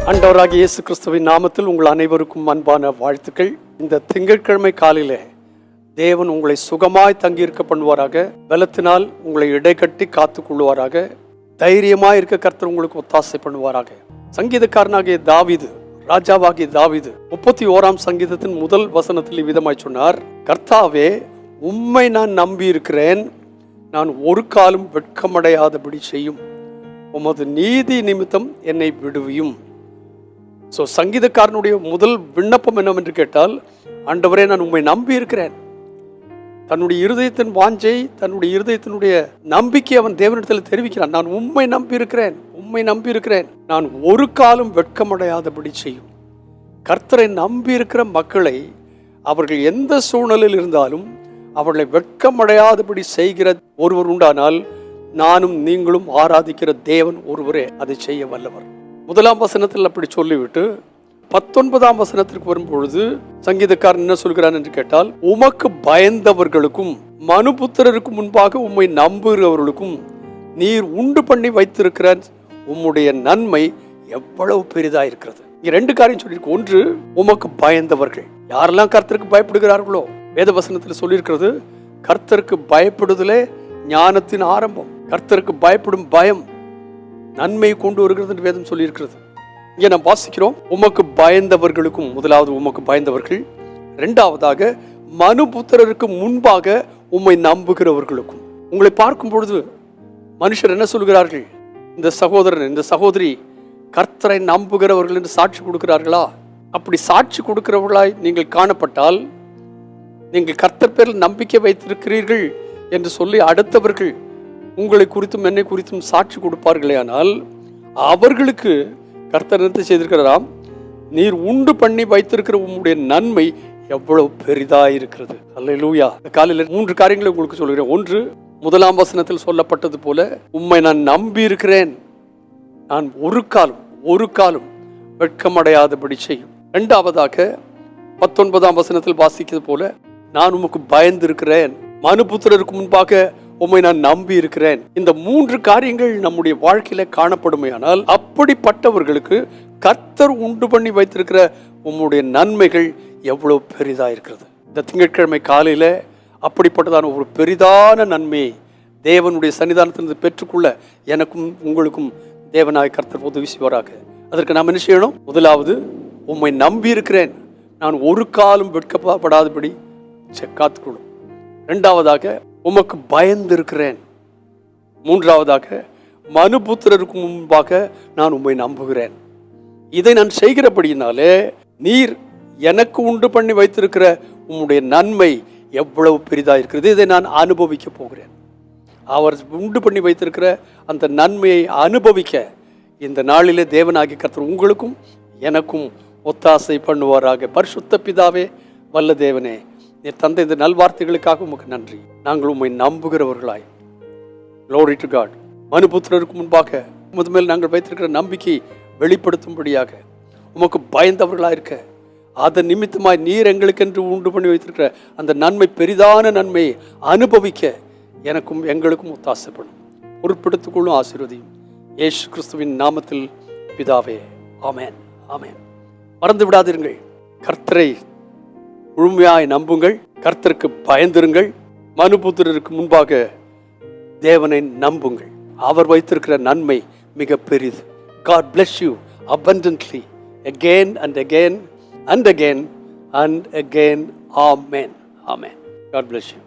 ஆண்டவராகிய இயேசு கிறிஸ்துவின் நாமத்தில் உங்கள் அனைவருக்கும் அன்பான வாழ்த்துக்கள். இந்த திங்கட்கிழமை காலையிலே தேவன் உங்களை சுகமாய் தங்கியிருக்க பண்ணுவாராக. பலத்தினால் உங்களை இடைக்கட்டி காத்துக் கொள்வாராக. தைரியமாய் இருக்க கர்த்தர் உங்களுக்கு ஒத்தாசை பண்ணுவாராக. சங்கீதக்காரனாகிய தாவீது, ராஜாவாகிய தாவீது 31ஆம் சங்கீதத்தின் முதல் வசனத்தில் இவ்விதமாய் சொன்னார், கர்த்தாவே உம்மை நான் நம்பி இருக்கிறேன், நான் ஒரு காலம் வெட்கமடையாதபடி செய்யும், உமது நீதி நிமித்தம் என்னை விடுவியும். சங்கீதக்காரனுடைய முதல் விண்ணப்பம் என்னவென்று கேட்டால், ஆண்டவரே நான் உம்மை நம்பி இருக்கிறேன். தன்னுடைய இருதயத்தின் வாஞ்சை, தன்னுடைய இருதயத்தினுடைய நம்பிக்கை அவன் தேவனிடத்தில் தெரிவிக்கிறான். நான் உம்மை நம்பி இருக்கிறேன், உம்மை நம்பி இருக்கிறேன், நான் ஒரு காலம் வெட்கமடையாதபடி செய்யும். கர்த்தரை நம்பி இருக்கிற மக்களை அவர்கள் எந்த சூழ்நிலையில் இருந்தாலும் அவர்களை வெட்கமடையாதபடி செய்கிற ஒருவர் உண்டானால் நானும் நீங்களும் ஆராதிக்கிற தேவன் ஒருவரே அதை செய்ய வல்லவர். முதலாம் வசனத்தில் அப்படி சொல்லிவிட்டு 19ஆம் வசனத்திற்கு வரும்பொழுது சங்கீதக்காரன் என்ன சொல்கிறான் என்று கேட்டால், உமக்கு பயந்தவர்களுக்கும் மனுபுத்திரருக்கு முன்பாக உம்மை நம்புகிறவர்களுக்கும் நீர் உண்டு பண்ணி வைத்திருக்கிற உம்முடைய நன்மை எவ்வளவு பெரிதா இருக்கிறது. இங்க ரெண்டு காரியம் சொல்லியிருக்கு. ஒன்று, உமக்கு பயந்தவர்கள். யாரெல்லாம் கர்த்தருக்கு பயப்படுகிறார்களோ, வேத வசனத்தில் சொல்லியிருக்கிறது, கர்த்தருக்கு பயப்படுதலே ஞானத்தின் ஆரம்பம். கர்த்தருக்கு பயப்படும் பயம் நன்மையை கொண்டு வருகிறது என்று வேதம் சொல்லியிருக்கிறது. இங்கே நாம் வாசிக்கிறோம், உமக்கு பயந்தவர்களுக்கும், முதலாவது உமக்கு பயந்தவர்கள், இரண்டாவதாக மனுபுத்திரருக்கு முன்பாக உம்மை நம்புகிறவர்களுக்கும். உங்களை பார்க்கும் பொழுது மனுஷர் என்ன சொல்கிறார்கள்? இந்த சகோதரன், இந்த சகோதரி கர்த்தரை நம்புகிறவர்கள் என்று சாட்சி கொடுக்கிறார்களா? அப்படி சாட்சி கொடுக்கிறவர்களாய் நீங்கள் காணப்பட்டால், நீங்கள் கர்த்தர் பேரில் நம்பிக்கை வைத்திருக்கிறீர்கள் என்று சொல்லி அடுத்தவர்கள் உங்களை குறித்தும் என்னை குறித்தும் சாட்சி கொடுப்பார்களே, ஆனால் அவர்களுக்கு கர்த்தர் என்ன செய்திருக்கிறாராம்? நீர் உண்டு பண்ணி வைத்திருக்கிற உம்முடைய நன்மை எவ்வளவு பெரிதா இருக்கிறது. அல்லேலூயா. காலையில் 3 காரியங்களை உங்களுக்கு சொல்கிறேன். ஒன்று, முதலாம் வசனத்தில் சொல்லப்பட்டது போல உம்மை நான் நம்பி இருக்கிறேன், நான் ஒரு காலம் வெட்கமடையாதபடி செய்யும். இரண்டாவதாக 19ஆம் வசனத்தில் வாசிக்கிறது போல நான் உமக்கு பயந்திருக்கிறேன், மனுபுத்திரருக்கு முன்பாக உம்மை நான் நம்பி இருக்கிறேன். இந்த 3 காரியங்கள் நம்முடைய வாழ்க்கையில காணப்படுமையானால் அப்படிப்பட்டவர்களுக்கு கர்த்தர் உண்டு பண்ணி வைத்திருக்கிற உம்முடைய நன்மைகள் எவ்வளவு பெரிதா இருக்கிறது. இந்த திங்கட்கிழமை காலையில அப்படிப்பட்டதான ஒரு பெரிதான நன்மையை தேவனுடைய சன்னிதானத்திலிருந்து பெற்றுக்கொள்ள எனக்கும் உங்களுக்கும் தேவனாய் கர்த்தர் உதவி செய்வாராக. அதற்கு நாம் என்ன செய்யணும்? முதலாவது, உம்மை நம்பி இருக்கிறேன், நான் ஒரு காலம் வெட்கப்படாதபடி காத்துக்கொள்ளும். இரண்டாவதாக, உமக்கு பயந்திருக்கிறேன். மூன்றாவதாக, மனுபுத்திரருக்கு முன்பாக நான் உம்மை நம்புகிறேன். இதை நான் செய்கிறபடியினாலே நீர் எனக்கு உண்டு பண்ணி வைத்திருக்கிற உம்முடைய நன்மை எவ்வளவு பெரிதா இருக்கிறது, இதை நான் அனுபவிக்க போகிறேன். அவர் உண்டு பண்ணி வைத்திருக்கிற அந்த நன்மையை அனுபவிக்க இந்த நாளிலே தேவனாகிய கர்த்தர் உங்களுக்கும் எனக்கும் ஒத்தாசை பண்ணுவாராக. பரிசுத்த பிதாவே, வல்ல தேவனே, நீர் தந்த இந்த நல்வார்த்தைகளுக்காக உமக்கு நன்றி. நாங்கள் உம்மை நம்புகிறவர்களாய், Glory to God, மனுபுத்திரருக்கு முன்பாக உமது மேல் நாங்கள் வைத்திருக்கிற நம்பிக்கை வெளிப்படுத்தும்படியாக உமக்கு பயந்தவர்களாக இருக்க, அதன் நிமித்தமாய் நீர் எங்களுக்கென்று உண்டு பண்ணி வைத்திருக்கிற அந்த நன்மை, பெரிதான நன்மையை அனுபவிக்க எனக்கும் எங்களுக்கும் ஒத்தாசைப்படும். பொறுப்பெடுத்துக் கொள்ளும், ஆசீர்வதியும். இயேசு கிறிஸ்துவின் நாமத்தில் பிதாவே, ஆமென், ஆமென். மறந்து விடாதிருங்கள், கர்த்தரை முழுமையாய் நம்புங்கள், கர்த்தருக்கு பயந்திருங்கள், மனுபுத்திரருக்கு முன்பாக தேவனை நம்புங்கள். அவர் வைத்திருக்கிற நன்மை மிக பெரிது. God bless you abundantly again and again and again and again. Amen. Amen. God bless you.